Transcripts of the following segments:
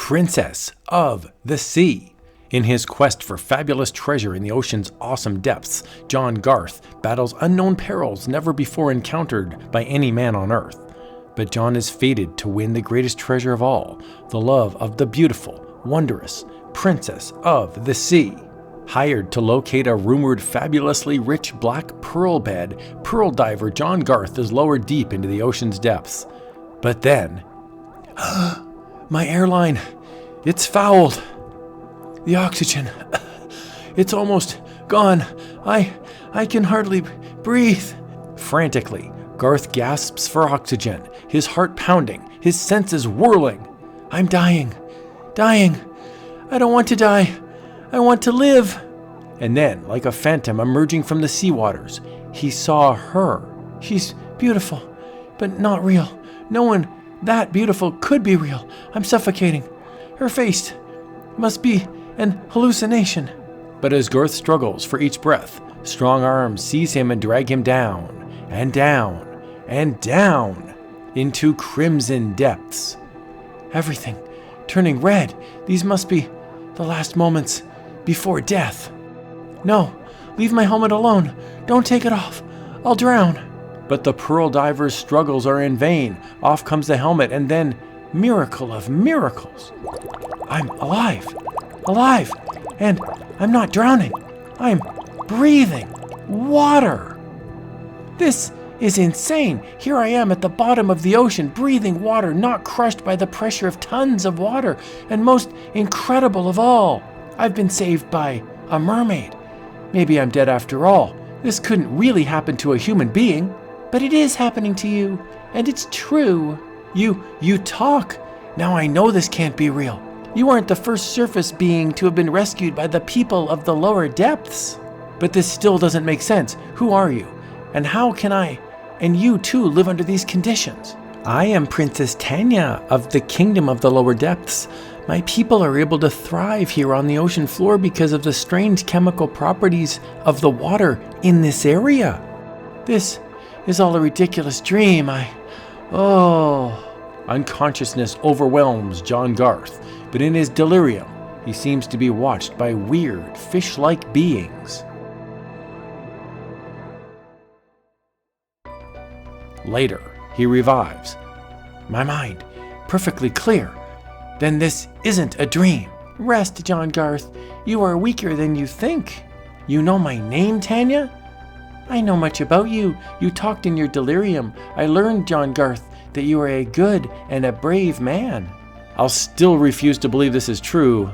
Princess of the Sea. In his quest for fabulous treasure in the ocean's awesome depths, John Garth battles unknown perils never before encountered by any man on Earth. But John is fated to win the greatest treasure of all, the love of the beautiful, wondrous Princess of the Sea. Hired to locate a rumored fabulously rich black pearl bed, pearl diver John Garth is lowered deep into the ocean's depths. But then, my airline, it's fouled. The oxygen, it's almost gone. I can hardly breathe. Frantically, Garth gasps for oxygen, his heart pounding, his senses whirling. I'm dying. I don't want to die. I want to live. And then, like a phantom emerging from the sea waters, he saw her. She's beautiful, but not real. No one that beautiful could be real. I'm suffocating. Her face must be an hallucination. But as Garth struggles for each breath, strong arms seize him and drag him down, and down, and down, into crimson depths. Everything turning red. These must be the last moments before death. No, leave my helmet alone. Don't take it off. I'll drown. But the pearl diver's struggles are in vain. Off comes the helmet, and then, miracle of miracles, I'm alive, and I'm not drowning. I'm breathing water. This is insane. Here I am at the bottom of the ocean, breathing water, not crushed by the pressure of tons of water. And most incredible of all, I've been saved by a mermaid. Maybe I'm dead after all. This couldn't really happen to a human being, but it is happening to you, and it's true. You talk. Now I know this can't be real. You aren't the first surface being to have been rescued by the people of the lower depths. But this still doesn't make sense. Who are you? And how can I, and you too, live under these conditions? I am Princess Tanya of the Kingdom of the Lower Depths. My people are able to thrive here on the ocean floor because of the strange chemical properties of the water in this area. This is all a ridiculous dream. Unconsciousness overwhelms John Garth, but in his delirium, he seems to be watched by weird, fish-like beings. Later, he revives. My mind, perfectly clear. Then this isn't a dream. Rest, John Garth. You are weaker than you think. You know my name, Tanya? I know much about you. You talked in your delirium. I learned, John Garth, that you are a good and a brave man. I'll still refuse to believe this is true,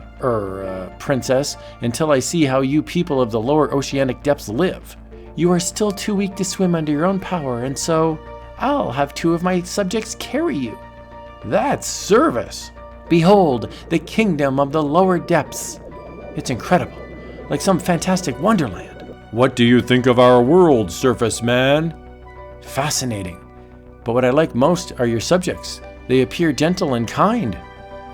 Princess, until I see how you people of the lower oceanic depths live. You are still too weak to swim under your own power, and so I'll have 2 of my subjects carry you. That's service. Behold, the kingdom of the lower depths. It's incredible, like some fantastic wonderland. What do you think of our world, surface man? Fascinating. But what I like most are your subjects. They appear gentle and kind.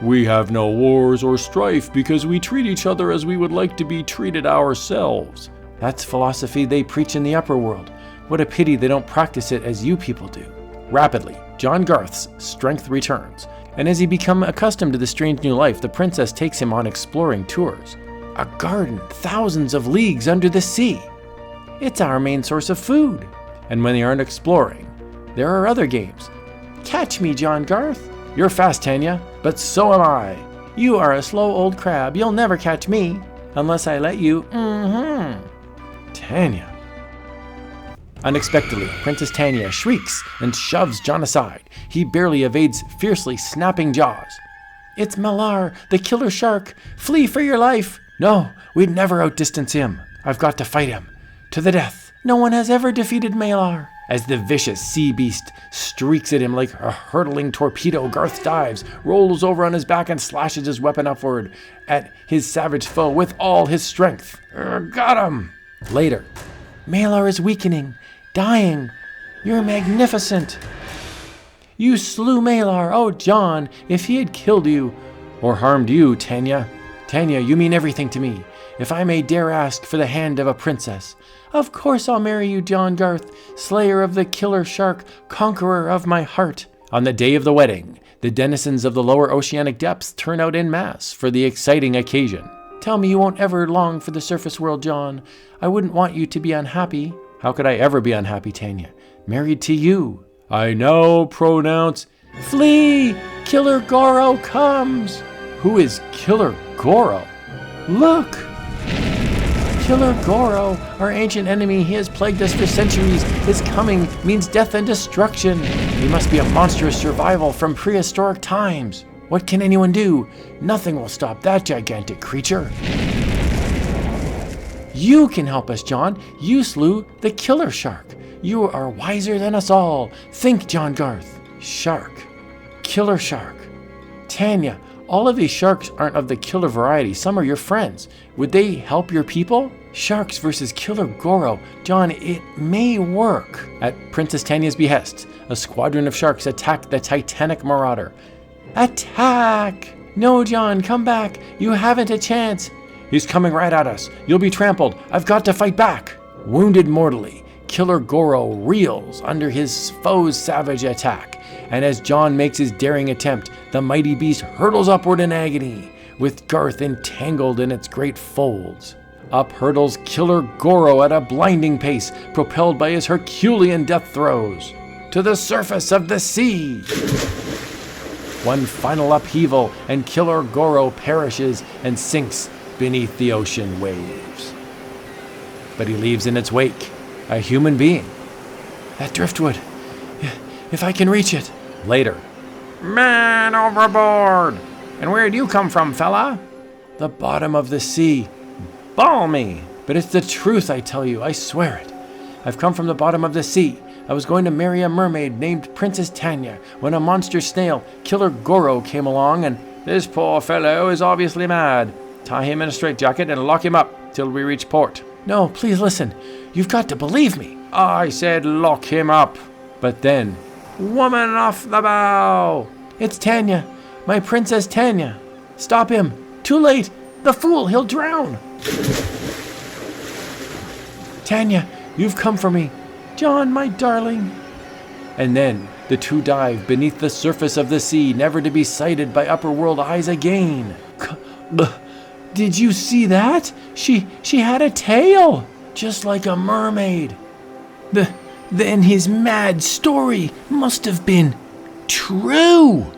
We have no wars or strife because we treat each other as we would like to be treated ourselves. That's philosophy they preach in the upper world. What a pity they don't practice it as you people do. Rapidly, John Garth's strength returns, and as he becomes accustomed to the strange new life, the princess takes him on exploring tours. A garden thousands of leagues under the sea. It's our main source of food. And when they aren't exploring, there are other games. Catch me, John Garth. You're fast, Tanya, but so am I. You are a slow old crab. You'll never catch me unless I let you. Tanya. Unexpectedly, Princess Tanya shrieks and shoves John aside. He barely evades fiercely snapping jaws. It's Malar, the killer shark. Flee for your life. No, we'd never outdistance him. I've got to fight him. To the death. No one has ever defeated Malar. As the vicious sea beast streaks at him like a hurtling torpedo, Garth dives, rolls over on his back, and slashes his weapon upward at his savage foe with all his strength. Got him! Later, Malar is weakening, dying. You're magnificent. You slew Malar. Oh, John, if he had killed you or harmed you, Tanya. Tanya, you mean everything to me. If I may dare ask for the hand of a princess, of course I'll marry you, John Garth, slayer of the killer shark, conqueror of my heart. On the day of the wedding, The denizens of the lower oceanic depths turn out en masse for the exciting occasion. Tell me you won't ever long for the surface world, John. I wouldn't want you to be unhappy. How could I ever be unhappy, Tanya? Married to you. I now pronounce, flee! Killer Goro comes! Who is Killer Goro? Look! Killer Goro, our ancient enemy, he has plagued us for centuries. His coming means death and destruction. He must be a monstrous survival from prehistoric times. What can anyone do? Nothing will stop that gigantic creature. You can help us, John. You slew the killer shark. You are wiser than us all. Think, John Garth. Shark. Killer shark. Tanya, all of these sharks aren't of the killer variety. Some are your friends. Would they help your people? Sharks versus Killer Goro. John, it may work. At Princess Tanya's behest, a squadron of sharks attacked the Titanic Marauder. Attack! No, John, come back. You haven't a chance. He's coming right at us. You'll be trampled. I've got to fight back. Wounded mortally, Killer Goro reels under his foe's savage attack. And as John makes his daring attempt, the mighty beast hurtles upward in agony, with Garth entangled in its great folds. Up hurtles Killer Goro at a blinding pace, propelled by his Herculean death throes. To the surface of the sea! One final upheaval, and Killer Goro perishes and sinks beneath the ocean waves. But he leaves in its wake a human being. That driftwood, if I can reach it. Later. Man overboard! And where'd you come from, fella? The bottom of the sea. Balmy! But it's the truth, I tell you, I swear it. I've come from the bottom of the sea. I was going to marry a mermaid named Princess Tanya when a monster snail, Killer Goro, came along and... This poor fellow is obviously mad. Tie him in a straitjacket and lock him up till we reach port. No, please listen. You've got to believe me. I said lock him up. But then... Woman off the bow! It's Tanya. My Princess Tanya. Stop him. Too late. The fool, he'll drown. Tanya, you've come for me. John, my darling. And then the two dive beneath the surface of the sea, never to be sighted by upper world eyes again. Did you see that? She had a tail, just like a mermaid. Then his mad story must have been true.